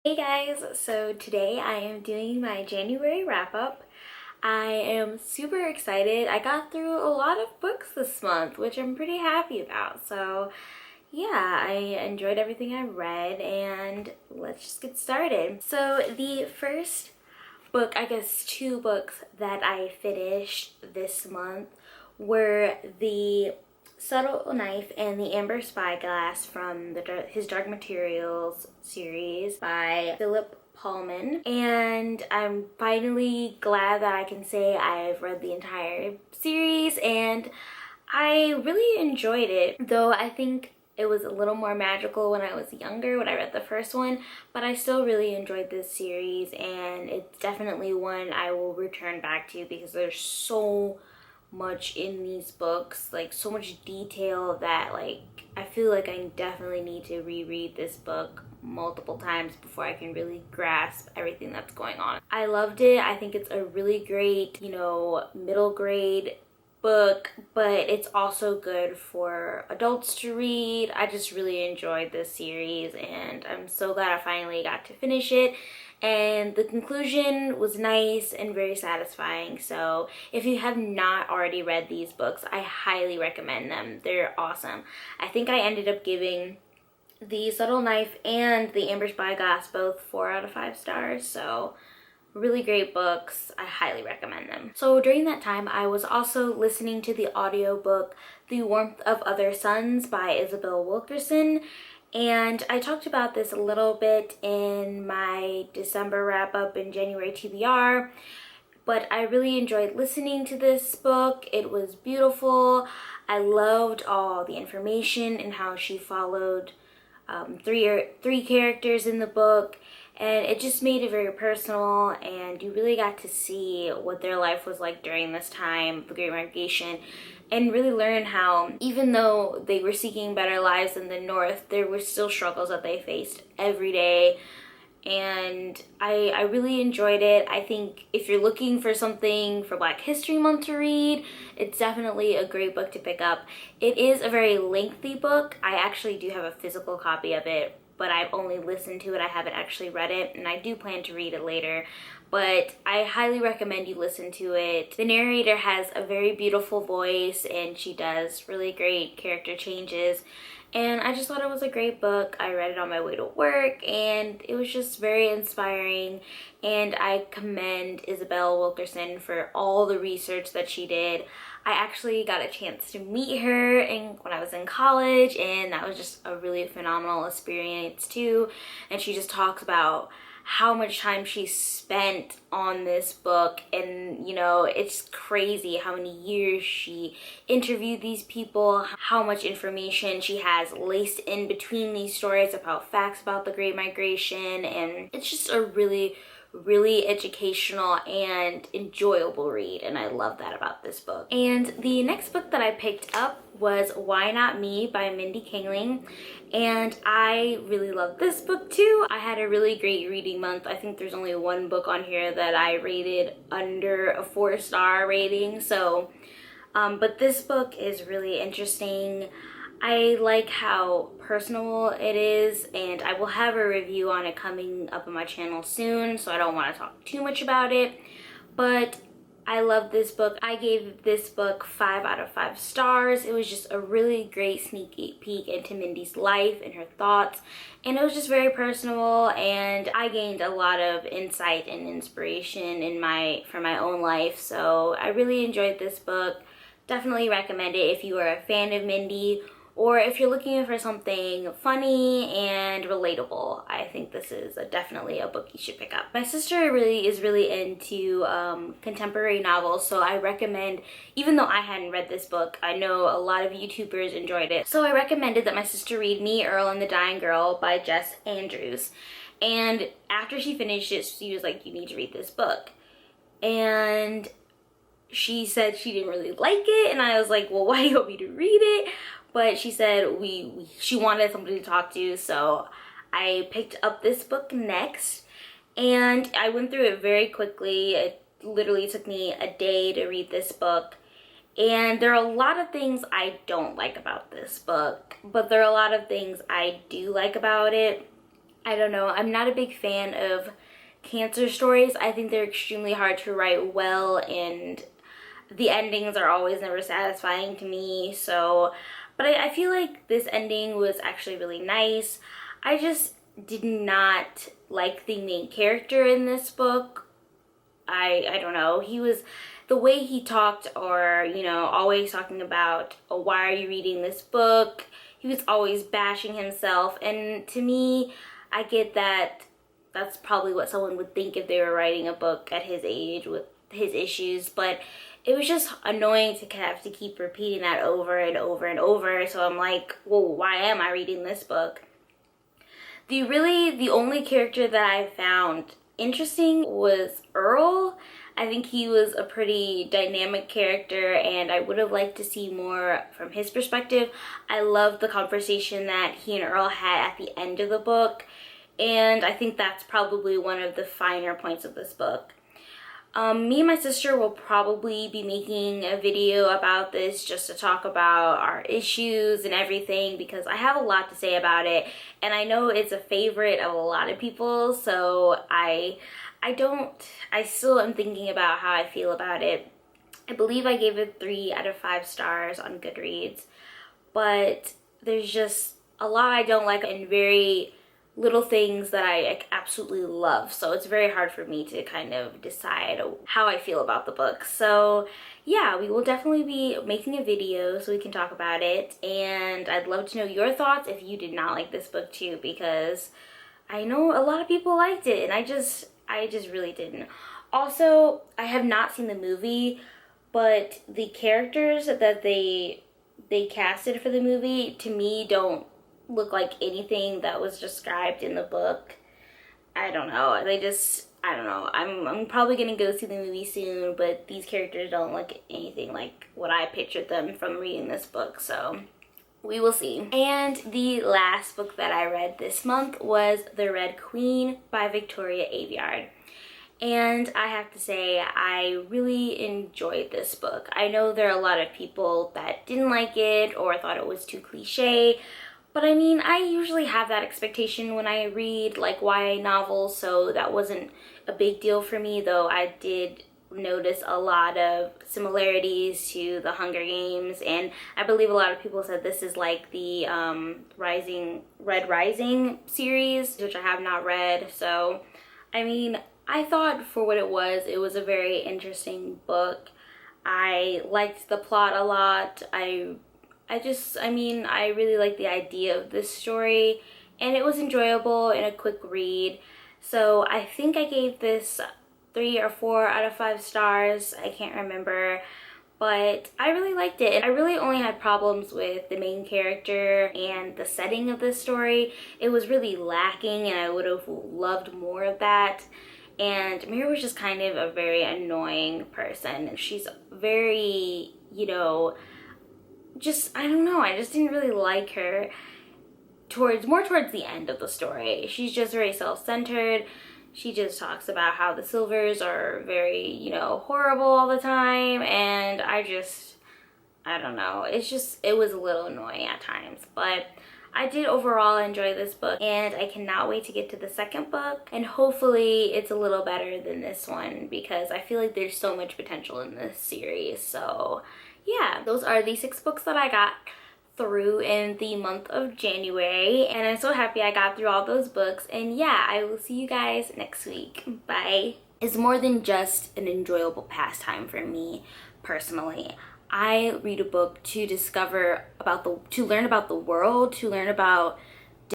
Hey guys, so today I am doing my January wrap up. I am super excited. I got through a lot of books this month, which I'm pretty happy about. So yeah, I enjoyed everything I read and let's just get started. So the first book, I guess two books that I finished this month were the Subtle Knife and the Amber Spyglass from his Dark Materials series by Philip Pullman. And I'm finally glad that I can say I've read the entire series and I really enjoyed it, though I think it was a little more magical when I was younger when I read the first one, but I still really enjoyed this series and it's definitely one I will return back to because there's so much in these books, like so much detail that I feel like I definitely need to reread this book multiple times before I can really grasp everything that's going on. I loved it. I think it's a really great, middle grade book, but it's also good for adults to read. I just really enjoyed this series and I'm so glad I finally got to finish it. And the conclusion was nice and very satisfying. So if you have not already read these books, I highly recommend them. They're awesome. I think I ended up giving the Subtle Knife and the Amber Spyglass both 4 out of 5 stars. So really great books. I highly recommend them. So during that time, I was also listening to the audiobook The Warmth of Other Suns by Isabel Wilkerson. And I talked about this a little bit in my December wrap up and January TBR, but I really enjoyed listening to this book. It was beautiful. I loved all the information and how she followed three characters in the book, and it just made it very personal and you really got to see what their life was like during this time, the Great Migration, and really learn how even though they were seeking better lives in the North, there were still struggles that they faced every day. And I really enjoyed it. I think if you're looking for something for Black History Month to read, it's definitely a great book to pick up. It is a very lengthy book. I actually do have a physical copy of it, but I've only listened to it. I haven't actually read it, and I do plan to read it later. But I highly recommend you listen to it. The narrator has a very beautiful voice, and she does really great character changes. And I just thought it was a great book. I read it on my way to work and it was just very inspiring. And I commend Isabel Wilkerson for all the research that she did. I actually got a chance to meet her when I was in college, and that was just a really phenomenal experience too. And she just talks about how much time she spent on this book, and it's crazy how many years she interviewed these people, how much information she has laced in between these stories about facts about the Great Migration, and it's just a really educational and enjoyable read, and I love that about this book. And the next book that I picked up was Why Not Me by Mindy Kaling, and I really love this book too. I had a really great reading month. I think there's only one book on here that I rated under a 4-star rating, so but this book is really interesting. I like how personal it is, and I will have a review on it coming up on my channel soon, so I don't want to talk too much about it. But I love this book. I gave this book 5 out of 5 stars. It was just a really great sneak peek into Mindy's life and her thoughts, and it was just very personal, and I gained a lot of insight and inspiration for my own life. So I really enjoyed this book. Definitely recommend it if you are a fan of Mindy, or if you're looking for something funny and relatable. I think this is definitely a book you should pick up. My sister is really into contemporary novels, so I recommend, even though I hadn't read this book, I know a lot of YouTubers enjoyed it, so I recommended that my sister read Me, Earl, and the Dying Girl by Jess Andrews. And after she finished it, she was like, you need to read this book. And she said she didn't really like it, and I was like, well, why do you want me to read it? But she said she wanted somebody to talk to, so I picked up this book next, and I went through it very quickly. It literally took me a day to read this book, and there are a lot of things I don't like about this book, but there are a lot of things I do like about it. I don't know, I'm not a big fan of cancer stories. I think they're extremely hard to write well, and the endings are always never satisfying to me. So, but I feel like this ending was actually really nice. I just did not like the main character in this book. I don't know. He was, the way he talked, or, you know, always talking about, oh, why are you reading this book? He was always bashing himself. And to me, I get that that's probably what someone would think if they were writing a book at his age with his issues, but it was just annoying to have to keep repeating that over and over and over. So I'm like, well, why am I reading this book? The only character that I found interesting was Earl. I think he was a pretty dynamic character, and I would have liked to see more from his perspective. I loved the conversation that he and Earl had at the end of the book, and I think that's probably one of the finer points of this book. Me and my sister will probably be making a video about this just to talk about our issues and everything, because I have a lot to say about it, and I know it's a favorite of a lot of people, so I still am thinking about how I feel about it. I believe I gave it 3 out of 5 stars on Goodreads, but there's just a lot I don't like and very little things that I absolutely love. So it's very hard for me to kind of decide how I feel about the book. So yeah, we will definitely be making a video so we can talk about it. And I'd love to know your thoughts if you did not like this book too, because I know a lot of people liked it and I just really didn't. Also, I have not seen the movie, but the characters that they casted for the movie, to me, don't look like anything that was described in the book. I don't know. I don't know. I'm probably gonna go see the movie soon, but these characters don't look anything like what I pictured them from reading this book, so we will see. And the last book that I read this month was The Red Queen by Victoria Aveyard. And I have to say, I really enjoyed this book. I know there are a lot of people that didn't like it or thought it was too cliche, but I mean, I usually have that expectation when I read like YA novels, so that wasn't a big deal for me, though I did notice a lot of similarities to the Hunger Games, and I believe a lot of people said this is like the Red Rising series, which I have not read. So I mean, I thought for what it was a very interesting book. I liked the plot a lot. I really like the idea of this story, and it was enjoyable and a quick read. So I think I gave this 3 or 4 out of 5 stars. I can't remember, but I really liked it. I really only had problems with the main character and the setting of this story. It was really lacking, and I would have loved more of that. And Mira was just kind of a very annoying person. She's very, you know, I don't know, I just didn't really like her more towards the end of the story. She's just very self-centered. She just talks about how the Silvers are very, you know, horrible all the time, and I don't know. It was a little annoying at times, but I did overall enjoy this book, and I cannot wait to get to the second book, and hopefully it's a little better than this one, because I feel like there's so much potential in this series. So yeah, those are the 6 books that I got through in the month of January, and I'm so happy I got through all those books. And yeah, I will see you guys next week. Bye. It's more than just an enjoyable pastime for me personally. I read a book to learn about the world, to learn about